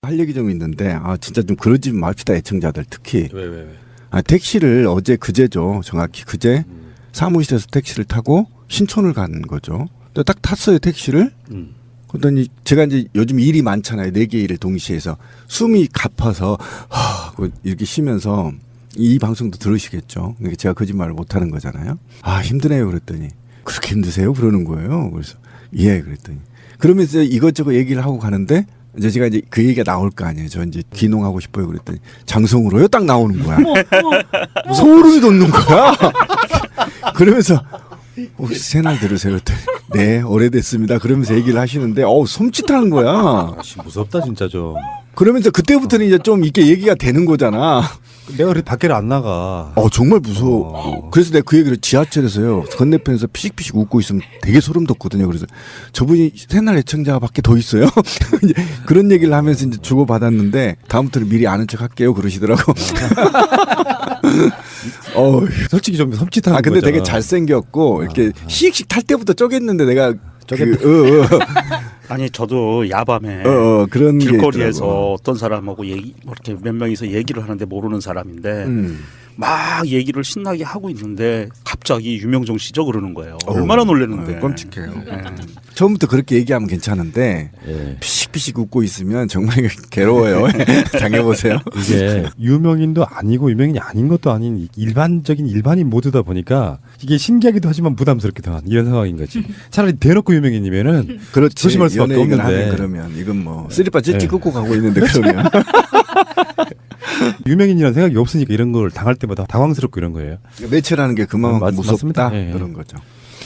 할 얘기 좀 있는데 진짜 좀 그러지 맙시다 애청자들 특히. 왜? 택시를 어제 그제죠. 정확히 그제 사무실에서 택시를 타고 신촌을 간 거죠. 딱 탔어요 택시를. 그러더니 제가 이제 요즘 일이 많잖아요. 4개 일을 동시에 해서 숨이 가파서 이렇게 쉬면서 이 방송도 들으시겠죠. 그러니까 제가 거짓말을 못하는 거잖아요. 힘드네요 그랬더니 그렇게 힘드세요? 그러는 거예요. 그래서 예 그랬더니 그러면서 이것저것 얘기를 하고 가는데 이제 제가 이제 그 얘기가 나올 거 아니에요. 저 이제 귀농하고 싶어요 그랬더니 장성으로요? 딱 나오는 거야. 소름이 돋는 거야. 그러면서 새날 들으세요 그랬더니 네 오래됐습니다. 그러면서 얘기를 하시는데 섬찟하는 거야. 무섭다 진짜 좀. 그러면서 그때부터는 이제 좀 이렇게 얘기가 되는 거잖아. 내가 그래 밖에를 안 나가. 정말 무서워. 그래서 내가 그 얘기를 지하철에서요. 건너편에서 피식피식 웃고 있으면 되게 소름 돋거든요. 그래서 저분이 새날 애청자밖에 더 있어요. 이제 그런 얘기를 하면서 이제 주고받았는데 다음부터는 미리 아는 척 할게요. 그러시더라고. 솔직히 좀 섬찟한 근데 거잖아. 되게 잘생겼고 이렇게 시익식 탈 때부터 쪼갰는데 내가 아니 저도 야밤에 그런 길거리에서 어떤 사람하고 이렇게 몇 명이서 얘기를 하는데 모르는 사람인데 막 얘기를 신나게 하고 있는데 갑자기 유명종 씨죠 그러는 거예요. 얼마나 놀랐는데. 끔찍해요. 처음부터 그렇게 얘기하면 괜찮은데 예. 피식피식 웃고 있으면 정말 괴로워요. 당해보세요. 이게 유명인도 아니고 유명인이 아닌 것도 아닌 일반적인 일반인 모두다 보니까 이게 신기하기도 하지만 부담스럽기도 한 이런 상황인 거지. 차라리 대놓고 유명인이면은 그렇지. 조심할 수밖에 연예인을 없는데. 하면 그러면 이건 뭐 쓰리빠 찌찌 끊고 가고 있는데 그러면 유명인이라는 생각이 없으니까 이런 걸 당할 때마다 당황스럽고 이런 거예요. 매체라는 게 그만큼 무섭다 맞습니다. 예. 그런 거죠.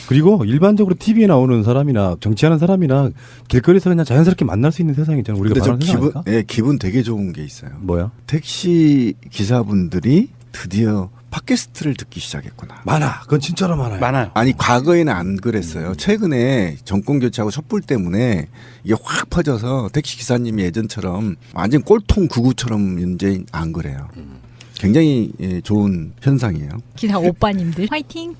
그리고 일반적으로 TV에 나오는 사람이나 정치하는 사람이나 길거리에서 그냥 자연스럽게 만날 수 있는 세상이 저는 우리가 근데 저 바라는 세상 기분 아닐까? 기분 되게 좋은 게 있어요. 뭐야? 택시 기사분들이 드디어 팟캐스트를 듣기 시작했구나. 많아. 그건 진짜로 많아요. 많아요. 아니 과거에는 안 그랬어요. 최근에 정권 교체하고 촛불 때문에 이게 확 퍼져서 택시 기사님이 예전처럼 완전 꼴통 구구처럼 이제 안 그래요. 굉장히 좋은 현상이에요. 기사 오빠님들 화이팅.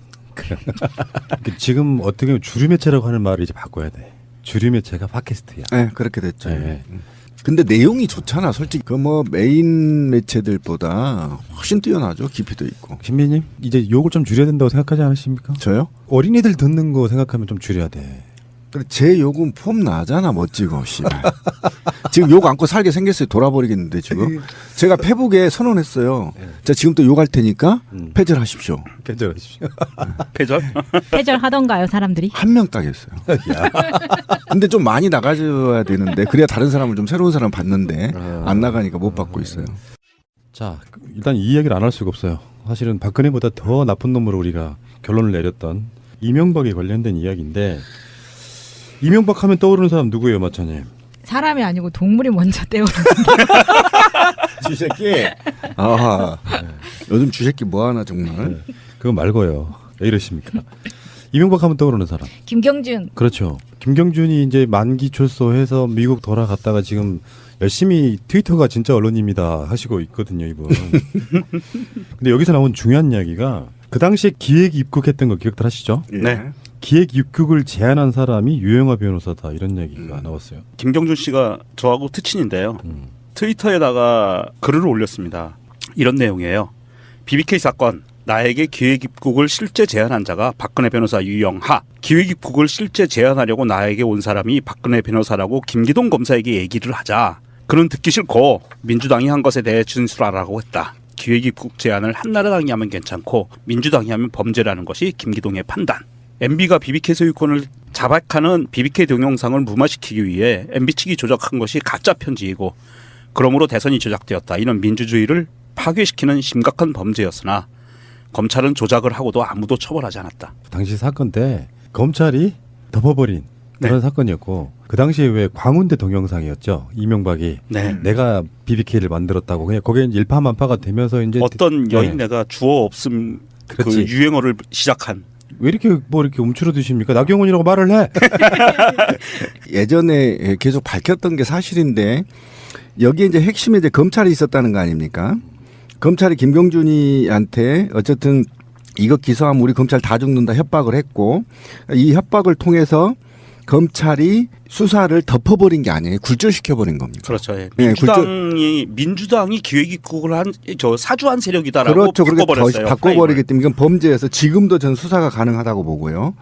지금 어떻게 보면 주류 매체라고 하는 말을 이제 바꿔야 돼. 주류 매체가 팟캐스트야. 네, 그렇게 됐죠. 네. 근데 내용이 좋잖아. 솔직히 그 뭐 메인 매체들보다 훨씬 뛰어나죠. 깊이도 있고. 신비님 이제 욕을 좀 줄여야 된다고 생각하지 않으십니까? 저요? 어린이들 듣는 거 생각하면 좀 줄여야 돼. 근데 제 욕은 폼 나잖아. 멋지고 씨발. 지금 욕 안고 살게 생겼어요. 돌아버리겠는데 지금. 제가 페북에 선언했어요. 자 지금 또 욕할 테니까 패절하십시오. 괜찮으십시오. 패절? 패절하던가요 사람들이? 한 명 딱 했어요. 근데 좀 많이 나가줘야 되는데 그래야 다른 사람을 좀 새로운 사람 받는데 안 나가니까 못 받고 있어요. 자 일단 이 이야기를 안 할 수가 없어요. 사실은 박근혜보다 더 나쁜 놈으로 우리가 결론을 내렸던 이명박에 관련된 이야기인데 이명박 하면 떠오르는 사람 누구예요, 마차님? 사람이 아니고 동물이 먼저 떼오르는. 쥐새끼. 요즘 쥐새끼 뭐 하나 정말. 그거 말고요. 왜 이러십니까? 이명박 하면 떠오르는 사람. 김경준. 그렇죠. 김경준이 이제 만기 출소해서 미국 돌아갔다가 지금 열심히 트위터가 진짜 언론입니다 하시고 있거든요, 이분. 근데 여기서 나온 중요한 이야기가 그 당시에 기획 입국했던 거 기억들 하시죠? 네. 기획 입국을 제안한 사람이 유영하 변호사다 이런 얘기가 나왔어요. 김경준 씨가 저하고 특친인데요. 트위터에다가 글을 올렸습니다. 이런 내용이에요. BBK 사건 나에게 기획 입국을 실제 제안한 자가 박근혜 변호사 유영하. 기획 입국을 실제 제안하려고 나에게 온 사람이 박근혜 변호사라고 김기동 검사에게 얘기를 하자. 그는 듣기 싫고 민주당이 한 것에 대해 진술하라고 했다. 기획 입국 제안을 한나라당이 하면 괜찮고 민주당이 하면 범죄라는 것이 김기동의 판단. MB가 BBK 소유권을 자박하는 BBK 동영상을 무마시키기 위해 MB 측이 조작한 것이 가짜 편지이고 그러므로 대선이 조작되었다. 이는 민주주의를 파괴시키는 심각한 범죄였으나 검찰은 조작을 하고도 아무도 처벌하지 않았다. 당시 사건 때 검찰이 덮어버린 그런 사건이었고 그 당시에 왜 광운대 동영상이었죠. 이명박이 내가 BBK를 만들었다고 그냥 거기에 일파만파가 되면서 이제 어떤 여인네가 주어 없음 그 유행어를 시작한. 왜 이렇게 뭐 이렇게 움츠러드십니까? 나경원이라고 말을 해. 예전에 계속 밝혔던 게 사실인데 여기에 이제 핵심에 이제 검찰이 있었다는 거 아닙니까? 검찰이 김경준이한테 어쨌든 이거 기소하면 우리 검찰 다 죽는다 협박을 했고 이 협박을 통해서 검찰이 수사를 덮어버린 게 아니에요. 굴절시켜버린 겁니다. 그렇죠. 예. 네, 민주당이 기획입국을 한 저 사주한 세력이다라고 그렇죠. 그렇게 바꿔버렸어요. 바꿔버리기 때문에 이건 범죄여서 지금도 저는 수사가 가능하다고 보고요.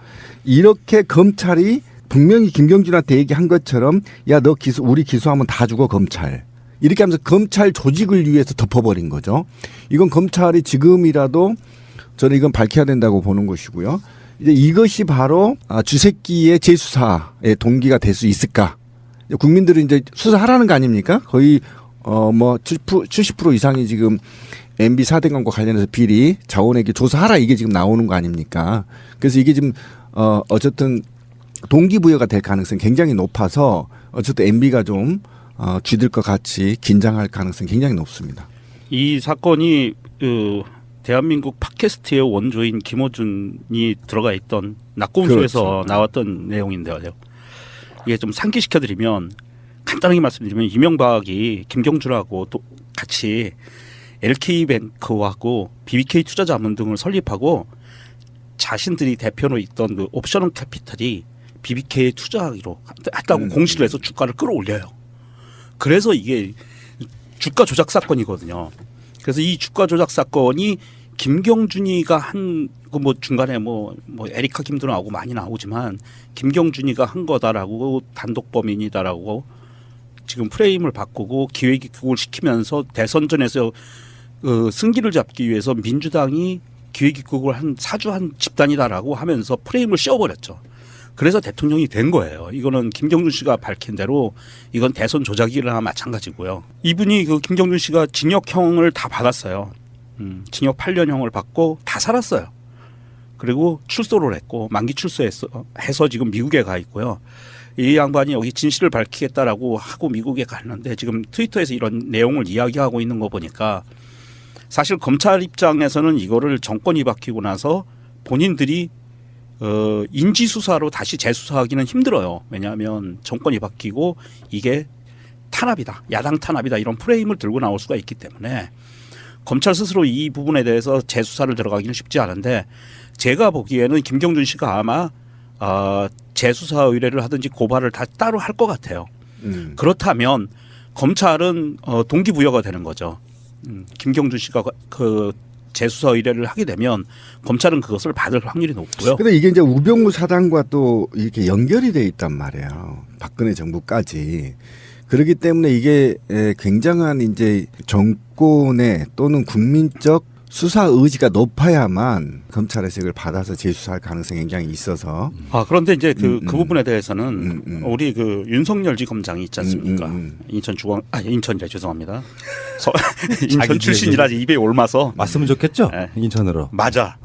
이렇게 검찰이 분명히 김경준한테 얘기한 것처럼 야 너 우리 기소하면 다 죽어 검찰. 이렇게 하면서 검찰 조직을 위해서 덮어버린 거죠. 이건 검찰이 지금이라도 저는 이건 밝혀야 된다고 보는 것이고요. 이제 이것이 바로 주새끼의 재수사의 동기가 될 수 있을까? 국민들은 이제 수사하라는 거 아닙니까? 거의 뭐 70% 이상이 지금 MB 4대강과 관련해서 비리 자원에게 조사하라 이게 지금 나오는 거 아닙니까? 그래서 이게 지금 어쨌든 동기부여가 될 가능성이 굉장히 높아서 어쨌든 MB가 좀 쥐들 것 같이 긴장할 가능성이 굉장히 높습니다. 이 사건이 대한민국 팟캐스트의 원조인 김어준이 들어가 있던 낙곰수에서 그렇죠. 나왔던 내용인데요. 이게 좀 상기시켜드리면 간단하게 말씀드리면 이명박이 김경준하고 또 같이 LK뱅크하고 BBK 투자자문 등을 설립하고 자신들이 대표로 있던 그 옵셔널 캐피탈이 BBK에 투자하기로 했다고 공시를 해서 주가를 끌어올려요. 그래서 이게 주가 조작 사건이거든요. 그래서 이 주가 조작 사건이 김경준이가 한 그 뭐 중간에 뭐 에리카 김도 나오고 많이 나오지만 김경준이가 한 거다라고 단독 범인이다라고 지금 프레임을 바꾸고 기획입국을 시키면서 대선전에서 승기를 잡기 위해서 민주당이 기획입국을 사주한 집단이다라고 하면서 프레임을 씌워버렸죠. 그래서 대통령이 된 거예요. 이거는 김경준 씨가 밝힌 대로 이건 대선 조작이나 마찬가지고요. 이분이 그 김경준 씨가 징역형을 다 받았어요. 징역 8년형을 받고 다 살았어요. 그리고 출소를 했고 만기 출소해서 지금 미국에 가 있고요. 이 양반이 여기 진실을 밝히겠다라고 하고 미국에 갔는데 지금 트위터에서 이런 내용을 이야기하고 있는 거 보니까 사실 검찰 입장에서는 이거를 정권이 바뀌고 나서 본인들이 인지수사로 다시 재수사하기는 힘들어요. 왜냐하면 정권이 바뀌고 이게 탄압이다. 야당 탄압이다. 이런 프레임을 들고 나올 수가 있기 때문에 검찰 스스로 이 부분에 대해서 재수사를 들어가기는 쉽지 않은데 제가 보기에는 김경준 씨가 아마 재수사 의뢰를 하든지 고발을 다 따로 할 것 같아요. 그렇다면 검찰은 동기부여가 되는 거죠. 김경준 씨가 그 재수사 의뢰를 하게 되면 검찰은 그것을 받을 확률이 높고요. 근데 이게 이제 우병우 사단과 또 이렇게 연결이 돼 있단 말이에요. 박근혜 정부까지. 그렇기 때문에 이게 굉장한 이제 정권의 또는 국민적 수사 의지가 높아야만 검찰에서 이걸 받아서 재수사할 가능성이 굉장히 있어서. 그런데 이제 그 부분에 대해서는 우리 그 윤석열 지검장이 있지 않습니까? 인천이래 죄송합니다. 인천 출신이라 입에 옮아서 왔으면 좋겠죠? 네. 인천으로. 맞아.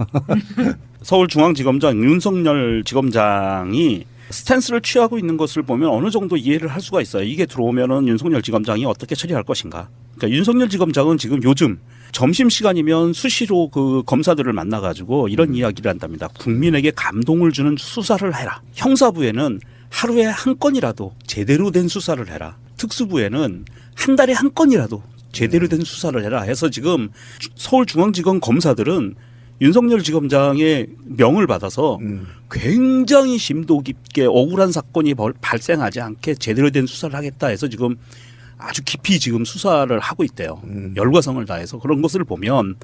서울중앙지검장 윤석열 지검장이 스탠스를 취하고 있는 것을 보면 어느 정도 이해를 할 수가 있어요. 이게 들어오면은 윤석열 지검장이 어떻게 처리할 것인가. 그러니까 윤석열 지검장은 지금 요즘 점심시간이면 수시로 그 검사들을 만나가지고 이런 이야기를 한답니다. 국민에게 감동을 주는 수사를 해라. 형사부에는 하루에 한 건이라도 제대로 된 수사를 해라. 특수부에는 한 달에 한 건이라도 제대로 된 수사를 해라 해서 지금 서울중앙지검 검사들은 윤석열 지검장의 명을 받아서 굉장히 심도 깊게 억울한 사건이 발생하지 않게 제대로 된 수사를 하겠다 해서 지금 아주 깊이 지금 수사를 하고 있대요. 열과성을 다해서 그런 것을 보면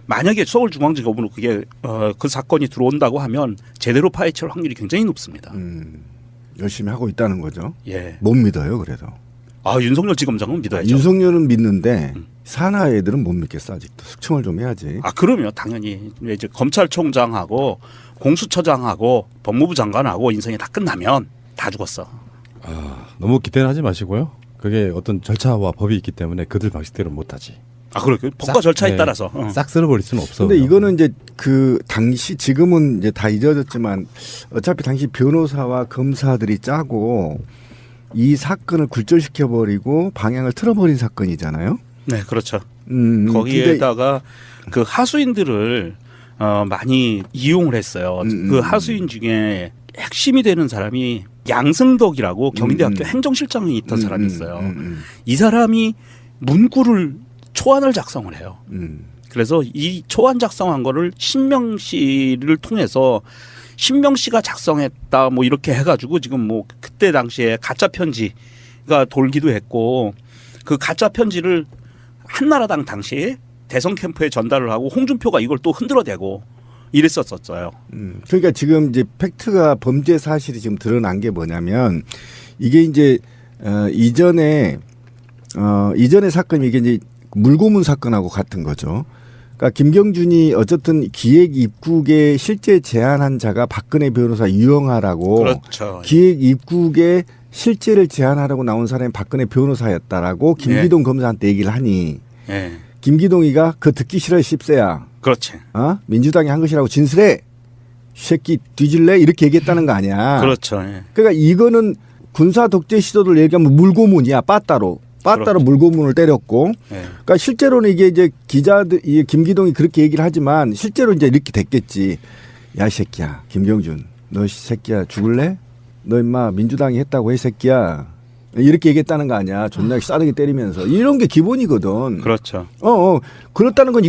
만약에 서울중앙지검으로 그게 그 사건이 들어온다고 하면 제대로 파헤칠 확률이 굉장히 높습니다. 열심히 하고 있다는 거죠. 예. 못 믿어요, 그래도. 윤석열 지검장은 믿어야죠. 윤석열은 믿는데 산하 애들은 못 믿겠어 아직도. 숙청을 좀 해야지. 그러면 당연히 이제 검찰총장하고 공수처장하고 법무부 장관하고 인생이 다 끝나면 다 죽었어. 너무 기대는 하지 마시고요. 그게 어떤 절차와 법이 있기 때문에 그들 방식대로 못하지. 그렇게 법과 절차에 따라서 싹 쓸어버릴 수는 없어. 근데 이거는 이제 그 당시 지금은 이제 다 잊어졌지만 어차피 당시 변호사와 검사들이 짜고 이 사건을 굴절시켜버리고 방향을 틀어버린 사건이잖아요. 네, 그렇죠. 거기에다가 그 하수인들을 많이 이용을 했어요. 그 하수인 중에 핵심이 되는 사람이 양승덕이라고 경희대학교 행정실장이 있던 사람이 있어요. 이 사람이 문구를 초안을 작성을 해요. 그래서 이 초안 작성한 거를 신명 씨를 통해서 신명 씨가 작성했다 뭐 이렇게 해가지고 지금 뭐 그때 당시에 가짜 편지가 돌기도 했고 그 가짜 편지를 한나라당 당시 대선 캠프에 전달을 하고 홍준표가 이걸 또 흔들어대고 이랬었어요. 그러니까 지금 이제 팩트가 범죄 사실이 지금 드러난 게 뭐냐면 이게 이제 이전에 사건이 이게 이제 물고문 사건하고 같은 거죠. 그러니까 김경준이 어쨌든 기획 입국에 실제 제안한 자가 박근혜 변호사 유영하라고 그렇죠. 기획 입국에 실제를 제안하라고 나온 사람이 박근혜 변호사였다라고 김기동 검사한테 얘기를 하니 예. 김기동이가 그거 듣기 싫어 씹새야. 그렇지. 민주당이 한 것이라고 진술해. 새끼 뒤질래? 이렇게 얘기했다는 거 아니야. 그렇죠. 예. 그러니까 이거는 군사 독재 시도를 얘기하면 물고문이야. 빠따로 그렇죠. 물고문을 때렸고. 예. 그러니까 실제로는 이게 이제 기자들 이 김기동이 그렇게 얘기를 하지만 실제로 이제 이렇게 됐겠지. 야 이 새끼야 김경준 너 새끼야 죽을래? 너 임마 민주당이 했다고 해 새끼야. 이렇게 얘기했다는 거 아니야. 존나 싸대기 때리면서 이런 게 기본이거든. 그렇죠. 그렇다는 건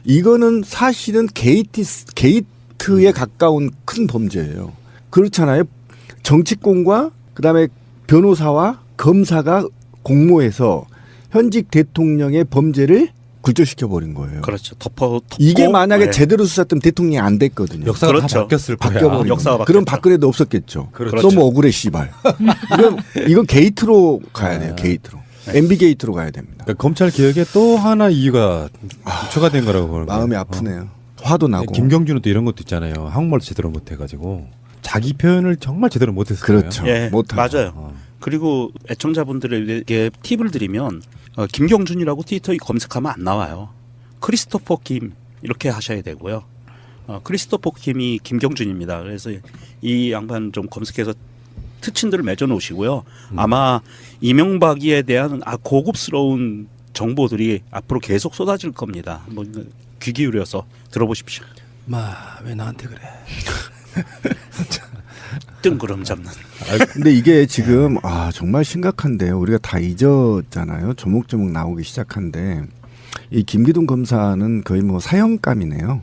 이거는 사실은 게이트에 가까운 큰 범죄예요. 그렇잖아요. 정치권과 그다음에 변호사와 검사가 공모해서 현직 대통령의 범죄를 굴절시켜 버린 거예요. 그렇죠. 덮고 이게 만약에 예. 제대로 수사했으면 대통령이 안 됐거든요. 역사가 그렇죠. 다 바뀌었을 거야. 바뀌어버린 역사가 거예요. 그럼 바뀌었죠. 박근혜도 없었겠죠. 그렇죠. 너무 억울해 씨발. 이건 게이트로 가야 돼요. 게이트로. MB 게이트로 가야 됩니다. 그러니까 검찰 개혁에 또 하나 이유가 추가된 거라고 보는 거예요. 마음이 아프네요. 화도 나고. 김경준은 또 이런 것도 있잖아요. 한국말 제대로 못해가지고 자기 표현을 정말 제대로 못했을 그렇죠. 거예요. 예, 못하고. 맞아요. 그리고 애청자분들에게 팁을 드리면 김경준이라고 트위터에 검색하면 안 나와요. 크리스토퍼 김 이렇게 하셔야 되고요. 크리스토퍼 김이 김경준입니다. 그래서 이 양반 좀 검색해서 특친들을 맺어 놓으시고요. 아마 이명박이에 대한 고급스러운 정보들이 앞으로 계속 쏟아질 겁니다. 한번 귀 기울여서 들어보십시오. 왜 나한테 그래? 뜬구름 잡는. 근데 이게 지금 정말 심각한데요. 우리가 다 잊었잖아요. 조목조목 나오기 시작한데 이 김기동 검사는 거의 뭐 사형감이네요.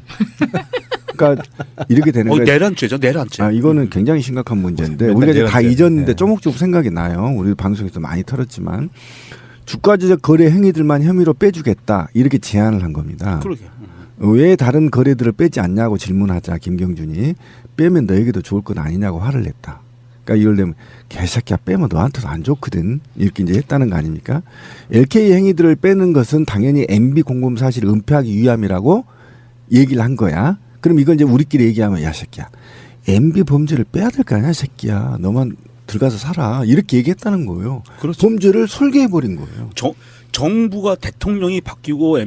그러니까 이렇게 되는 거예요. 내란죄죠, 내란죄. 이거는 굉장히 심각한 문제인데 맨날 우리가 이제 다 내란죄. 잊었는데 네. 조목조목 생각이 나요. 우리 방송에서 많이 털었지만 주가지적 거래 행위들만 혐의로 빼주겠다 이렇게 제안을 한 겁니다. 그러게. 왜 다른 거래들을 빼지 않냐고 질문하자 김경준이 빼면 너에게도 좋을 건 아니냐고 화를 냈다. 그러니까 이걸 되면 개새끼야 빼면 너한테도 안 좋거든 이렇게 이제 했다는 거 아닙니까? LK 행위들을 빼는 것은 당연히 MB 공범 사실을 은폐하기 위함이라고 얘기를 한 거야. 그럼 이걸 이제 우리끼리 얘기하면 야 새끼야 MB 범죄를 빼야 될 거 아니야 새끼야 너만 들어가서 살아 이렇게 얘기했다는 거예요. 그렇죠. 범죄를 설계해 버린 거예요. 정부가 대통령이 바뀌고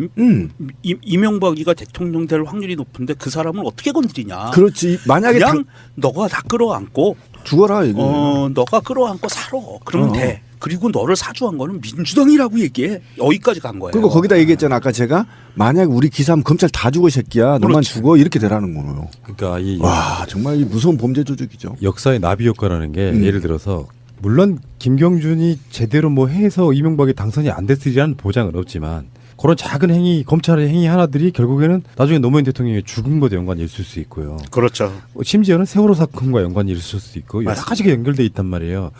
이명박이가 대통령 될 확률이 높은데 그 사람을 어떻게 건드리냐. 그렇지. 만약에 그냥 너가 다 끌어안고 죽어라 이거. 너가 끌어안고 살아. 그러면 돼. 그리고 너를 사주한 거는 민주당이라고 얘기해. 여기까지 간 거예요. 그리고 거기다 얘기했잖아 아까 제가 만약 우리 기사하면 검찰 다 죽어 새끼야 너만 그렇지. 죽어 이렇게 되라는 거예요. 그러니까 이 와 정말 이 무서운 범죄 조직이죠. 역사의 나비 효과라는 게 예를 들어서 물론 김경준이 제대로 뭐 해서 이명박이 당선이 안 됐으리라는 보장은 없지만 그런 작은 행위, 검찰의 행위 하나들이 결국에는 나중에 노무현 대통령의 죽음과도 연관이 있을 수 있고요. 그렇죠. 심지어는 세월호 사건과 연관이 있을 수도 있고 여러 맞습니다. 가지가 연결돼 있단 말이에요.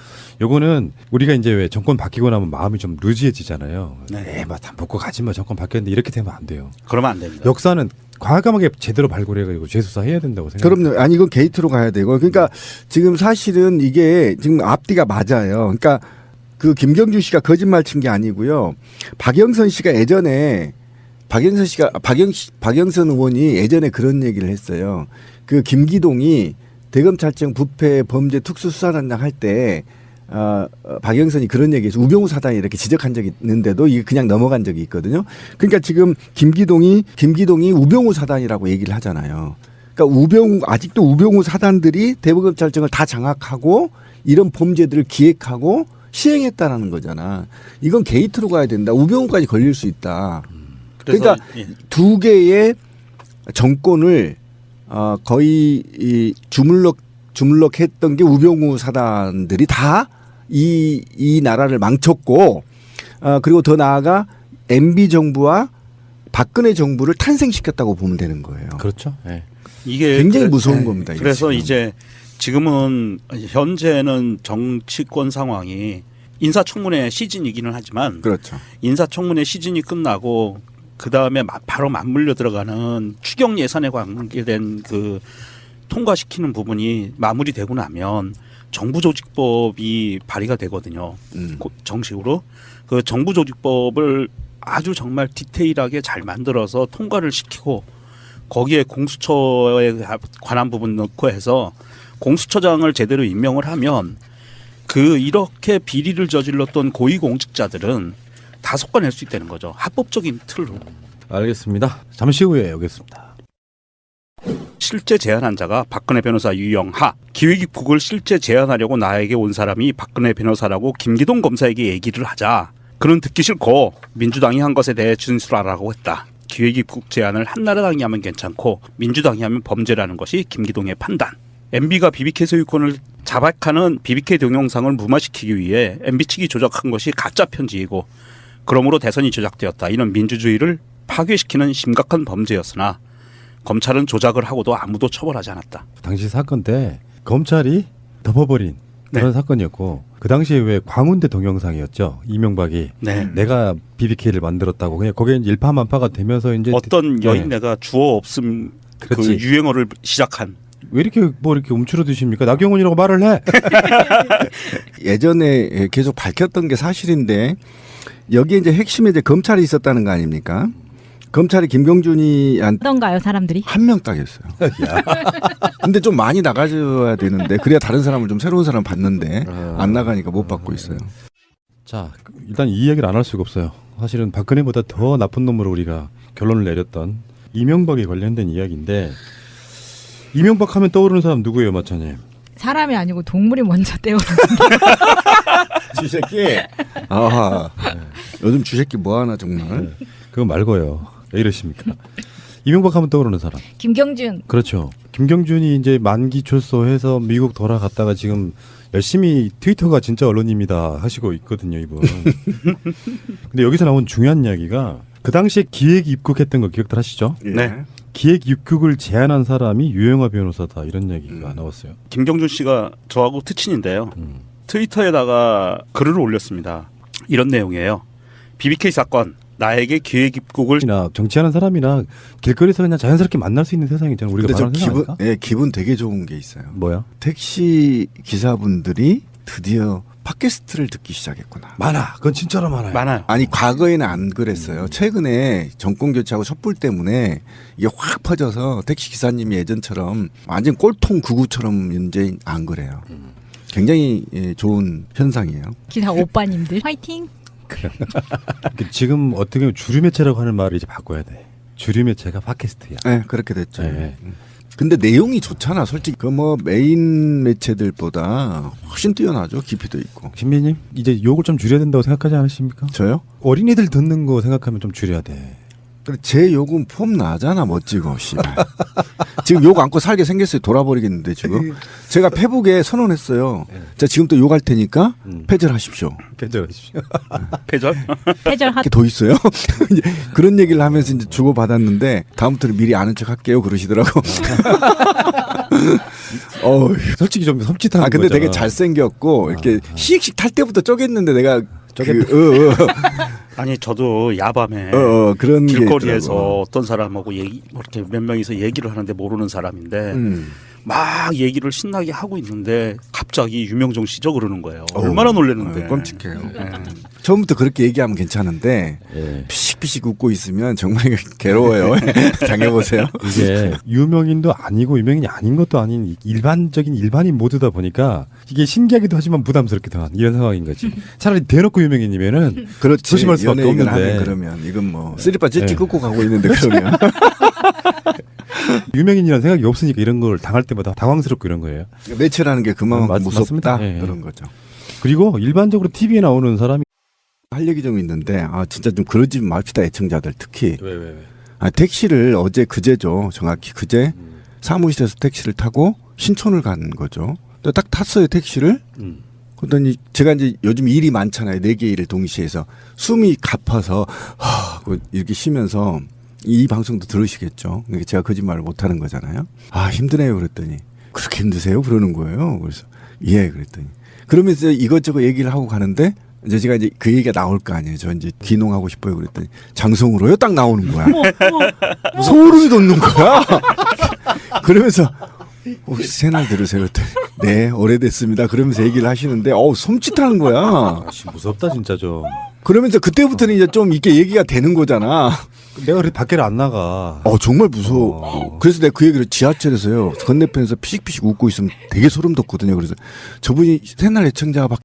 요거는 우리가 이제 왜 정권 바뀌고 나면 마음이 좀 루즈해지잖아요. 네. 다 먹고 가지 마 정권 바뀌었는데 이렇게 되면 안 돼요. 그러면 안 됩니다. 역사는 과감하게 제대로 발굴해가지고 재수사 해야 된다고 생각합니다. 그럼요. 아니 이건 게이트로 가야 되고 그러니까 지금 사실은 이게 지금 앞뒤가 맞아요. 그러니까 그 김경준 씨가 거짓말 친 게 아니고요. 박영선 씨가 예전에 박영선 의원이 예전에 그런 얘기를 했어요. 그 김기동이 대검찰청 부패 범죄 특수수사단장 할 때 박영선이 그런 얘기해서 우병우 사단이 이렇게 지적한 적이 있는데도 이게 그냥 넘어간 적이 있거든요. 그러니까 지금 김기동이 우병우 사단이라고 얘기를 하잖아요. 그러니까 아직도 우병우 사단들이 대검찰청을 다 장악하고 이런 범죄들을 기획하고 시행했다라는 거잖아. 이건 게이트로 가야 된다. 우병우까지 걸릴 수 있다. 그러니까 두 개의 정권을 거의 이 주물럭했던 게 우병우 사단들이 다 이 나라를 망쳤고 그리고 더 나아가 MB 정부와 박근혜 정부를 탄생시켰다고 보면 되는 거예요. 그렇죠. 네. 이게 굉장히 무서운 겁니다. 이게 그래서 지금. 이제 지금은 현재는 정치권 상황이 인사청문회 시즌이기는 하지만 그렇죠. 인사청문회 시즌이 끝나고 그 다음에 바로 맞물려 들어가는 추경 예산에 관계된 그 통과시키는 부분이 마무리되고 나면 정부조직법이 발의가 되거든요. 정식으로 그 정부조직법을 아주 정말 디테일하게 잘 만들어서 통과를 시키고 거기에 공수처에 관한 부분 넣고 해서 공수처장을 제대로 임명을 하면 그 이렇게 비리를 저질렀던 고위공직자들은 다 솎아낼 수 있다는 거죠. 합법적인 틀로. 알겠습니다. 잠시 후에 오겠습니다. 실제 제안한 자가 박근혜 변호사 유영하. 기획입국을 실제 제안하려고 나에게 온 사람이 박근혜 변호사라고 김기동 검사에게 얘기를 하자. 그는 듣기 싫고 민주당이 한 것에 대해 진술하라고 했다. 기획입국 제안을 한나라당이 하면 괜찮고 민주당이 하면 범죄라는 것이 김기동의 판단. MB가 BBK 소유권을 자박하는 BBK 동영상을 무마시키기 위해 MB 측이 조작한 것이 가짜 편지이고 그러므로 대선이 조작되었다. 이는 민주주의를 파괴시키는 심각한 범죄였으나 검찰은 조작을 하고도 아무도 처벌하지 않았다. 당시 사건 때 검찰이 덮어버린 그런 네. 사건이었고 그 당시에 왜 광운대 동영상이었죠. 이명박이 네. 내가 BBK를 만들었다고 그냥 거기에 일파만파가 되면서 이제 어떤 네. 여인네가 주어 없음 그 그렇지. 유행어를 시작한. 왜 이렇게 뭐 이렇게 움츠러드십니까? 나경원이라고 말을 해. 예전에 계속 밝혔던 게 사실인데 여기에 이제 핵심에 이제 검찰이 있었다는 거 아닙니까? 검찰이 김경준이한테 하던가요, 사람들이? 한 명 딱 했어요. 근데 좀 많이 나가줘야 되는데 그래야 다른 사람을 좀 새로운 사람 받는데 안 나가니까 못 받고 있어요. 자, 일단 이 이야기를 안 할 수가 없어요. 사실은 박근혜보다 더 나쁜 놈으로 우리가 결론을 내렸던 이명박에 관련된 이야기인데 이명박 하면 떠오르는 사람 누구예요, 마차님? 사람이 아니고 동물이 먼저 떼오르. 쥐새끼. 아, 요즘 쥐새끼 뭐 하나 정말. 그거 말고요. 왜 이러십니까? 이명박 하면 떠오르는 사람. 김경준. 그렇죠. 김경준이 이제 만기 출소해서 미국 돌아갔다가 지금 열심히 트위터가 진짜 언론입니다 하시고 있거든요, 이분. 근데 여기서 나온 중요한 이야기가 그 당시에 기획 입국했던 거 기억들 하시죠? 네. 기획 입국을 제안한 사람이 유영하 변호사다 이런 얘기가 나왔어요. 김경준 씨가 저하고 특친인데요. 트위터에다가 글을 올렸습니다. 이런 내용이에요. BBK 사건 나에게 기획 입국을 이나 정치하는 사람이나 길거리에서 그냥 자연스럽게 만날 수 있는 세상이잖아요. 우리가 근데 저 말하는 세상 기분, 아닐까? 예, 기분 되게 좋은 게 있어요. 뭐야? 택시 기사분들이 드디어 팟캐스트를 듣기 시작했구나. 많아. 그건 진짜로 많아요. 많아요. 아니 과거에는 안 그랬어요. 최근에 정권 교체하고 촛불 때문에 이게 확 퍼져서 택시 기사님이 예전처럼 완전 꼴통 구구처럼 이제 안 그래요. 굉장히 좋은 현상이에요. 기사 오빠님들 화이팅. 지금 어떻게 보면 주류 매체라고 하는 말을 이제 바꿔야 돼. 주류 매체가 팟캐스트야. 네, 그렇게 됐죠. 네. 근데 내용이 좋잖아. 솔직히 그 뭐 메인 매체들보다 훨씬 뛰어나죠. 깊이도 있고. 신비님 이제 욕을 좀 줄여야 된다고 생각하지 않으십니까? 저요? 어린이들 듣는 거 생각하면 좀 줄여야 돼. 근데 제 욕은 폼 나잖아. 멋지고 씨발. 지금 욕 안고 살게 생겼어요. 돌아버리겠는데 지금. 제가 페북에 선언했어요. 자 지금 또 욕할 테니까 패절하십시오. 괜찮으십시오. 패절? 패절 하. 이렇게 더 있어요? 이제 그런 얘기를 하면서 이제 주고 받았는데 다음부터는 미리 아는 척 할게요. 그러시더라고. 솔직히 좀 섬찟한 아 근데 거잖아. 되게 잘생겼고 이렇게 시익식 탈 때부터 쪼갰는데 내가 아니 저도 야밤에 그런 게 길거리에서 있더라고. 어떤 사람하고 얘기 뭐 이렇게 몇 명이서 얘기를 하는데 모르는 사람인데 음. 막 얘기를 신나게 하고 있는데 갑자기 유명종 씨죠 그러는 거예요. 얼마나 놀랐는데. 끔찍해요. 네. 처음부터 그렇게 얘기하면 괜찮은데 예. 피식피식 웃고 있으면 정말 괴로워요. 당해보세요. 이게 유명인도 아니고 유명인이 아닌 것도 아닌 일반적인 일반인 모두다 보니까 이게 신기하기도 하지만 부담스럽기도 한 이런 상황인 거지. 차라리 대놓고 유명인이면은 그렇지. 조심할 수밖에 연예인을 없는데. 하면 그러면 이건 뭐 쓰리빠 찌찌 네. 끊고 가고 있는데 그러면 유명인이라는 생각이 없으니까 이런 걸 당할 때마다 당황스럽고 이런 거예요. 매체라는 게 그만큼 무섭다 맞습니다. 예, 예. 그런 거죠. 그리고 일반적으로 TV에 나오는 사람이 할 얘기 좀 있는데 진짜 좀 그러지 맙시다 애청자들 특히 왜? 택시를 어제 그제죠 정확히 그제 사무실에서 택시를 타고 신촌을 간 거죠. 근데 딱 탔어요 택시를. 그랬더니 제가 이제 요즘 일이 많잖아요. 4개 일을 동시에 해서 숨이 가파서 하고 이렇게 쉬면서 이 방송도 들으시겠죠. 그러니까 제가 거짓말을 못하는 거잖아요. 아 힘드네요 그랬더니 그렇게 힘드세요? 그러는 거예요. 그래서 예 그랬더니 그러면서 이것저것 얘기를 하고 가는데 이제 제가 이제 그 얘기가 나올 거 아니에요. 저 이제 귀농하고 싶어요 그랬더니 장성으로요? 딱 나오는 거야. 소름이 돋는 거야. 그러면서 혹시 새날 들으세요? 그랬더니 네 오래됐습니다. 그러면서 얘기를 하시는데 섬찟하는 거야. 아씨 무섭다 진짜 좀. 그러면서 그때부터는 이제 좀 이렇게 얘기가 되는 거잖아. 내가 그래 밖에를 안 나가. 정말 무서워. 그래서 내가 그 얘기를 지하철에서요. 건너편에서 피식피식 웃고 있으면 되게 소름 돋거든요. 그래서 저분이 새날 애청자가